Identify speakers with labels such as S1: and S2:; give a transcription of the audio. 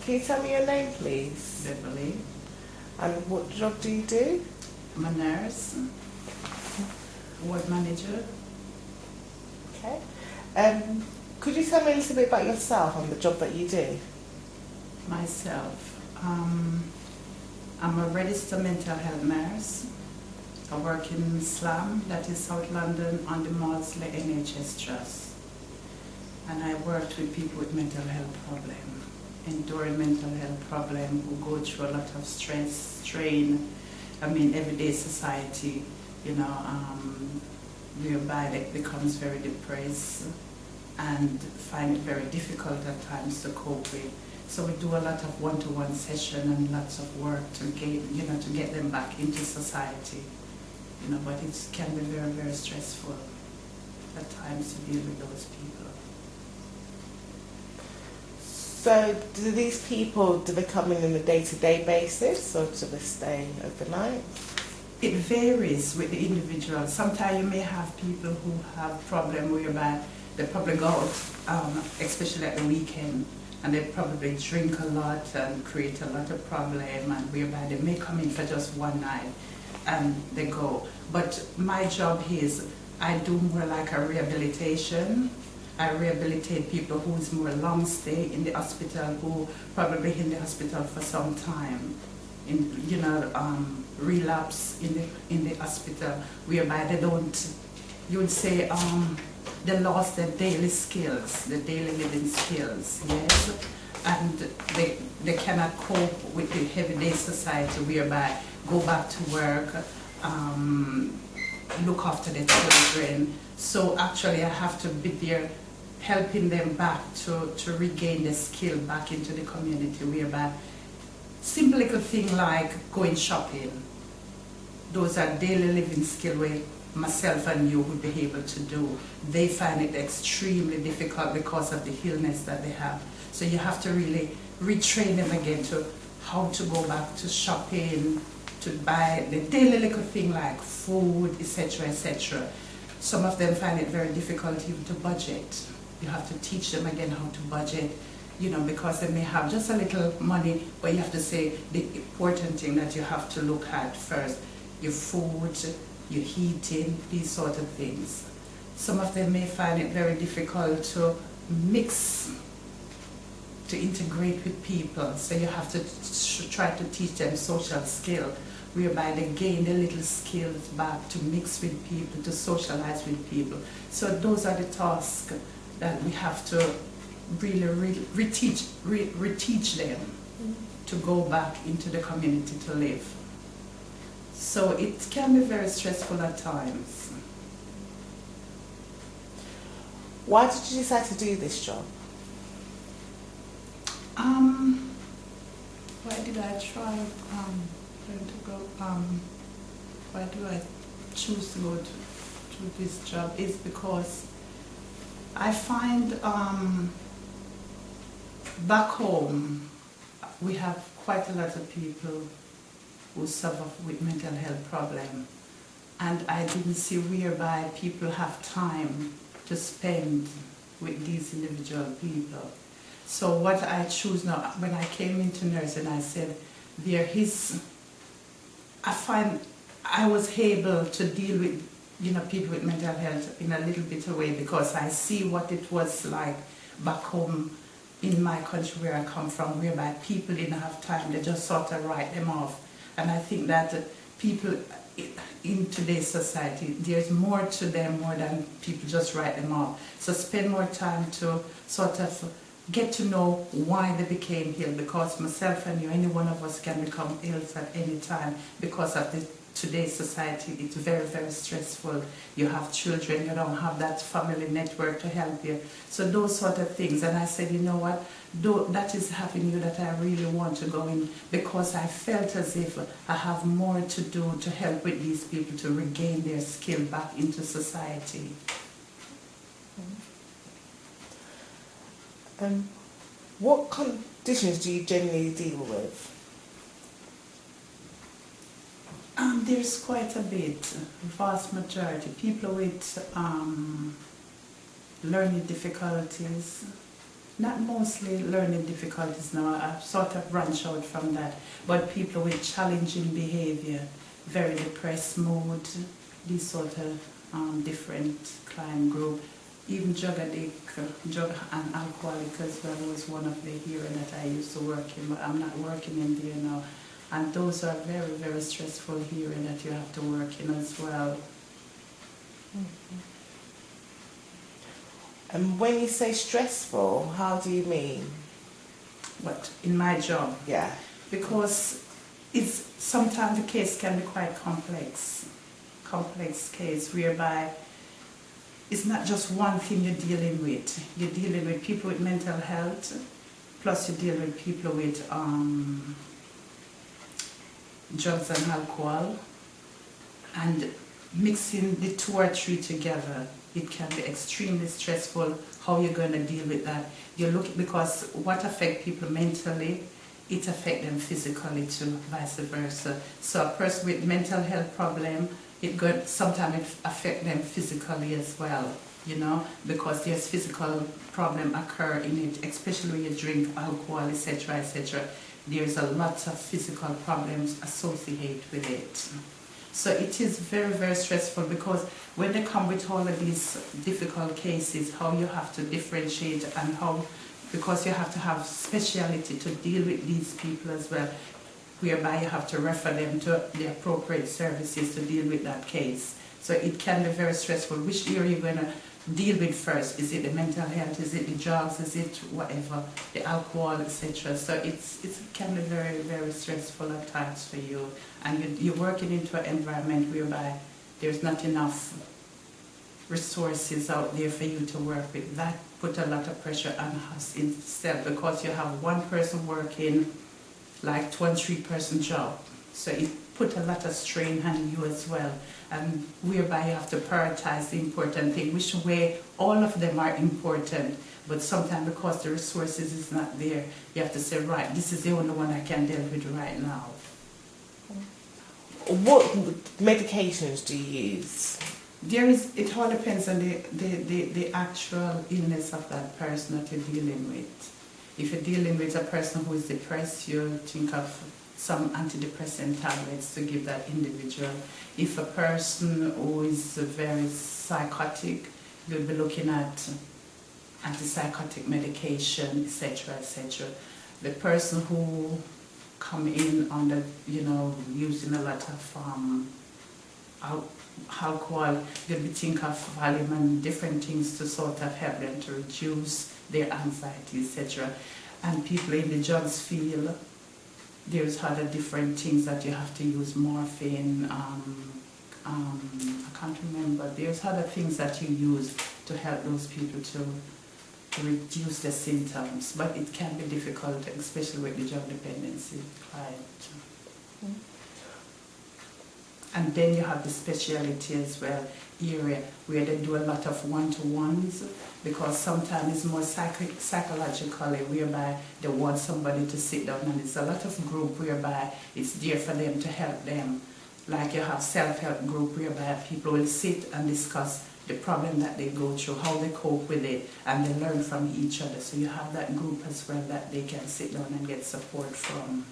S1: Can you tell me your name, please?
S2: Beverly.
S1: And what job do you do?
S2: I'm a nurse, ward manager.
S1: Okay. Could you tell me a little bit about yourself and the job that you do?
S2: Myself, I'm a registered mental health nurse. I work in Slum, that is South London, on the Maudsley NHS Trust. And I worked with people with mental health problems, enduring mental health problems, who go through a lot of stress, strain, everyday society, whereby it becomes very depressed and find it very difficult at times to cope with. So we do a lot of one-to-one session and lots of work to get them back into society. But it can be very, very stressful at times to deal with those people.
S1: So do these people, do they come in on a day-to-day basis or do they stay overnight?
S2: It varies with the individual. Sometimes you may have people who have problems whereby they probably go out, especially at the weekend, and they probably drink a lot and create a lot of problem, and whereby they may come in for just one night and they go. But my job is, I do more like a rehabilitation. I rehabilitate people who is more long stay in the hospital, who probably in the hospital for some time, relapse in the hospital, whereby they don't, you would say, they lost their daily skills, their daily living skills, yes, and they cannot cope with the everyday society, whereby go back to work, look after their children. So actually I have to be there helping them back to regain the skill back into the community, whereby simple little thing like going shopping, those are daily living skills where myself and you would be able to do. They find it extremely difficult because of the illness that they have. So you have to really retrain them again to how to go back to shopping, to buy the daily little thing like food, etc., etc. Some of them find it very difficult even to budget. You have to teach them again how to budget, because they may have just a little money, but you have to say the important thing that you have to look at first, your food, your heating, these sort of things. Some of them may find it very difficult to mix, to integrate with people, so you have to try to teach them social skill, whereby they gain the little skills back to mix with people, to socialize with people. So those are the tasks that we have to really reteach them to go back into the community to live. So it can be very stressful at times.
S1: Why did you decide to do this job?
S2: Why did I try why do I choose to go to this job is because I find back home we have quite a lot of people who suffer with mental health problems, and I didn't see whereby people have time to spend with these individual people. So what I choose now, when I came into nursing, I said, I find I was able to deal with people with mental health in a little bit of way, because I see what it was like back home in my country where I come from, whereby people didn't have time, they just sort of write them off. And I think that people in today's society, there's more to them more than people just write them off. So spend more time to sort of get to know why they became ill, because myself and you, any one of us can become ill at any time because of today's society. It's very, very stressful. You have children, you don't have that family network to help you. So those sort of things. And I said, you know what, that is avenue that I really want to go in, because I felt as if I have more to do to help with these people to regain their skill back into society.
S1: What conditions do you generally deal with?
S2: There's quite a bit, vast majority. People with learning difficulties, Not mostly learning difficulties now. I've sort of branched out from that. But people with challenging behavior, very depressed mood, these sort of different client group. Even drug addict, drug and alcoholic as well was one of the area that I used to work in, but I'm not working in there now. And those are very, very stressful area that you have to work in as well.
S1: And when you say stressful, how do you mean?
S2: But in my job,
S1: Yeah.
S2: because it's sometimes the case can be quite complex case whereby it's not just one thing you're dealing with. You're dealing with people with mental health, plus you're dealing with people with drugs and alcohol, and mixing the two or three together, it can be extremely stressful. How you're going to deal with that? You look, because what affects people mentally, it affects them physically too, vice versa. So a person with mental health problem, sometimes it affects them physically as well, you know, because there's physical problem occur in it, especially when you drink alcohol, etc., etc. There's a lot of physical problems associated with it. So it is very, very stressful, because when they come with all of these difficult cases, how you have to differentiate and how, because you have to have speciality to deal with these people as well, whereby you have to refer them to the appropriate services to deal with that case. So it can be very stressful. Which area you're going to deal with first? Is it the mental health? Is it the drugs? Is it whatever, the alcohol, etc.? So it can be very, very stressful at times for you. And you're working into an environment whereby there's not enough resources out there for you to work with. That put a lot of pressure on us itself, because you have one person working like 2 and 3 person job. So it put a lot of strain on you as well. And whereby you have to prioritize the important thing, which way all of them are important, but sometimes because the resources is not there, you have to say, right, this is the only one I can deal with right now.
S1: What medications do you use?
S2: It all depends on the actual illness of that person that you're dealing with. If you're dealing with a person who is depressed, you think of some antidepressant tablets to give that individual. If a person who is very psychotic, you'll be looking at antipsychotic medication, etc., etc. The person who come in on the, using a lot of alcohol, you'll be thinking of Valium and different things to sort of help them to reduce their anxiety, etc. And people in the drugs field, there's other different things that you have to use, morphine, I can't remember. There's other things that you use to help those people to reduce the symptoms, but it can be difficult, especially with the drug dependency client. And then you have the speciality as well, area where they do a lot of one-to-ones, because sometimes it's more psychologically, whereby they want somebody to sit down, and it's a lot of group whereby it's there for them to help them. Like you have self-help group whereby people will sit and discuss the problem that they go through, how they cope with it, and they learn from each other. So you have that group as well that they can sit down and get support from.